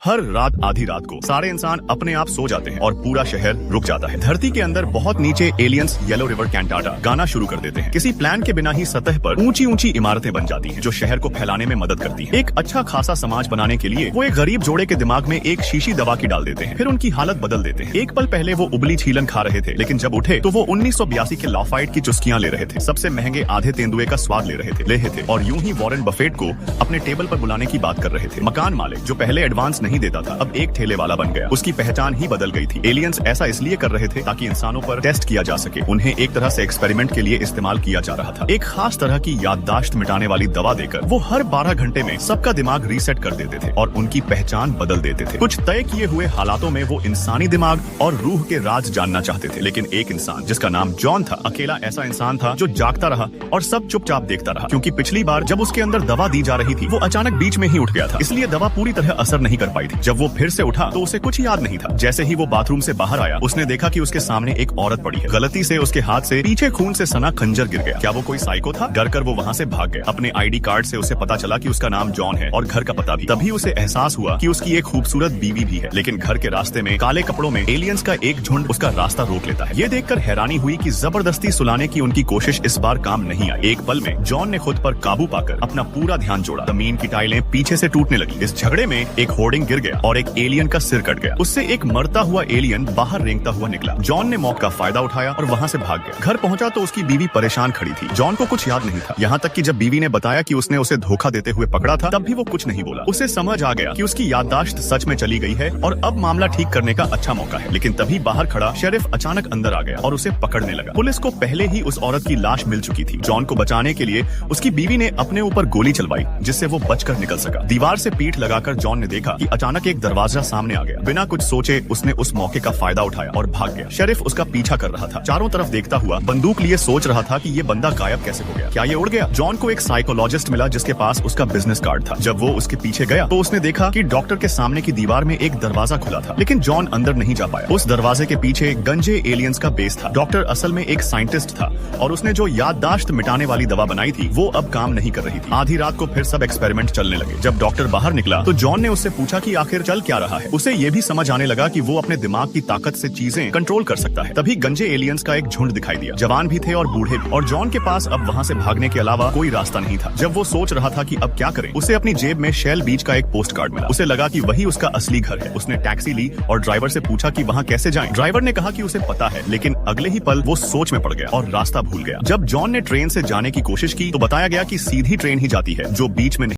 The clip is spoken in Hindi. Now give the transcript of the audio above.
हर रात आधी रात को सारे इंसान अपने आप सो जाते हैं और पूरा शहर रुक जाता है। धरती के अंदर बहुत नीचे एलियंस येलो रिवर कैंटाटा गाना शुरू कर देते हैं। किसी प्लान के बिना ही सतह पर ऊंची ऊंची इमारतें बन जाती हैं, जो शहर को फैलाने में मदद करती हैं। एक अच्छा खासा समाज बनाने के लिए वो एक गरीब जोड़े के दिमाग में एक शीशी दवा की डाल देते हैं, फिर उनकी हालत बदल देते हैं। एक पल पहले वो उबली छीलन खा रहे थे, लेकिन जब उठे तो वो 1982 के लाफाइट की चुस्कियां ले रहे थे, सबसे महंगे आधे तेंदुए का स्वाद ले रहे थे और यूं ही वॉरेन बफेट को अपने टेबल पर बुलाने की बात कर रहे थे। मकान मालिक जो पहले एडवांस नहीं देता था, अब एक ठेले वाला बन गया। उसकी पहचान ही बदल गई थी। एलियंस ऐसा इसलिए कर रहे थे ताकि इंसानों पर टेस्ट किया जा सके। उन्हें एक तरह से एक्सपेरिमेंट के लिए इस्तेमाल किया जा रहा था। एक खास तरह की याददाश्त मिटाने वाली दवा देकर वो हर 12 घंटे में सबका दिमाग रीसेट कर देते थे और उनकी पहचान बदल देते थे। कुछ तय किए हुए हालातों में वो इंसानी दिमाग और रूह के राज जानना चाहते थे, लेकिन एक इंसान जिसका नाम जॉन था, अकेला ऐसा इंसान था जो जागता रहा और सब चुपचाप देखता रहा, क्योंकि पिछली बार जब उसके अंदर दवा दी जा रही थी वो अचानक बीच में ही उठ गया था, इसलिए दवा पूरी तरह असर नहीं कर पाई थी। जब वो फिर से उठा तो उसे कुछ याद नहीं था। जैसे ही वो बाथरूम से बाहर आया, उसने देखा कि उसके सामने एक औरत पड़ी है। गलती से उसके हाथ से पीछे खून से सना खंजर गिर गया। क्या वो कोई साइको था? डर कर वो वहाँ से भाग गया। अपने आईडी कार्ड से उसे पता चला कि उसका नाम जॉन है और घर का पता भी। तभी उसे एहसास हुआ कि उसकी एक खूबसूरत बीवी भी है, लेकिन घर के रास्ते में काले कपड़ों में एलियंस का एक झुंड उसका रास्ता रोक लेता है। ये देखकर हैरानी हुई कि जबरदस्ती सुलाने की उनकी कोशिश इस बार काम नहीं आई। एक पल में जॉन ने खुद पर काबू पाकर अपना पूरा ध्यान जोड़ा। जमीन की टाइलें पीछे से टूटने लगी। इस झगड़े में एक होर्डिंग गिर गया और एक एलियन का सिर कट गया। उससे एक मरता हुआ एलियन बाहर रेंगता हुआ निकला। जॉन ने मौका का फायदा उठाया और वहाँ से भाग गया। घर पहुंचा तो उसकी बीवी परेशान खड़ी थी। जॉन को कुछ याद नहीं था, यहाँ तक कि जब बीवी ने बताया कि उसने उसे धोखा देते हुए पकड़ा था, तब भी वो कुछ नहीं बोला। उसे समझ आ गया कि उसकी याददाश्त सच में चली गई है और अब मामला ठीक करने का अच्छा मौका है। लेकिन तभी बाहर खड़ा शेरिफ अचानक अंदर आ गया और उसे पकड़ने लगा। पुलिस को पहले ही उस औरत की लाश मिल चुकी थी। जॉन को बचाने के लिए उसकी बीवी ने अपने ऊपर गोली चलवाई, जिससे वो बचकर निकल सका। दीवार से पीठ लगाकर जॉन ने देखा कि अचानक एक दरवाजा सामने आ गया। बिना कुछ सोचे उसने उस मौके का फायदा उठाया और भाग गया। शेरिफ उसका पीछा कर रहा था, चारों तरफ देखता हुआ बंदूक लिए सोच रहा था कि ये बंदा गायब कैसे हो गया। क्या ये उड़ गया? जॉन को एक साइकोलॉजिस्ट मिला जिसके पास उसका बिजनेस कार्ड था। जब वो उसके पीछे गया तो उसने देखा कि डॉक्टर के सामने की दीवार में एक दरवाजा खुला था, लेकिन जॉन अंदर नहीं जा पाया। उस दरवाजे के पीछे गंजे एलियंस का बेस था। डॉक्टर असल में एक साइंटिस्ट था और उसने जो याददाश्त मिटाने वाली दवा बनाई थी वो अब काम नहीं कर रही थी। आधी रात को फिर सब एक्सपेरिमेंट चलने लगे। जब डॉक्टर बाहर निकला तो जॉन ने उससे पूछा कि आखिर चल क्या रहा है। उसे ये भी समझ आने लगा कि वो अपने दिमाग की ताकत से चीजें कंट्रोल कर सकता है। तभी गंजे एलियंस का एक झुंड दिखाई दिया। जवान भी थे और बूढ़े भी, और जॉन के पास अब वहाँ से भागने के अलावा कोई रास्ता नहीं था। जब वो सोच रहा था कि अब क्या करें, उसे अपनी जेब में शेल बीच का एक पोस्ट कार्ड मिला। उसे लगा कि वही उसका असली घर है। उसने टैक्सी ली और ड्राइवर से पूछा कि वहाँ कैसे जाएं। ड्राइवर ने कहा कि उसे पता है, लेकिन अगले ही पल वो सोच में पड़ गया और रास्ता भूल गया। जब जॉन ने ट्रेन से जाने की कोशिश की तो बताया गया कि सीधी ट्रेन ही जाती है, जो बीच में नहीं।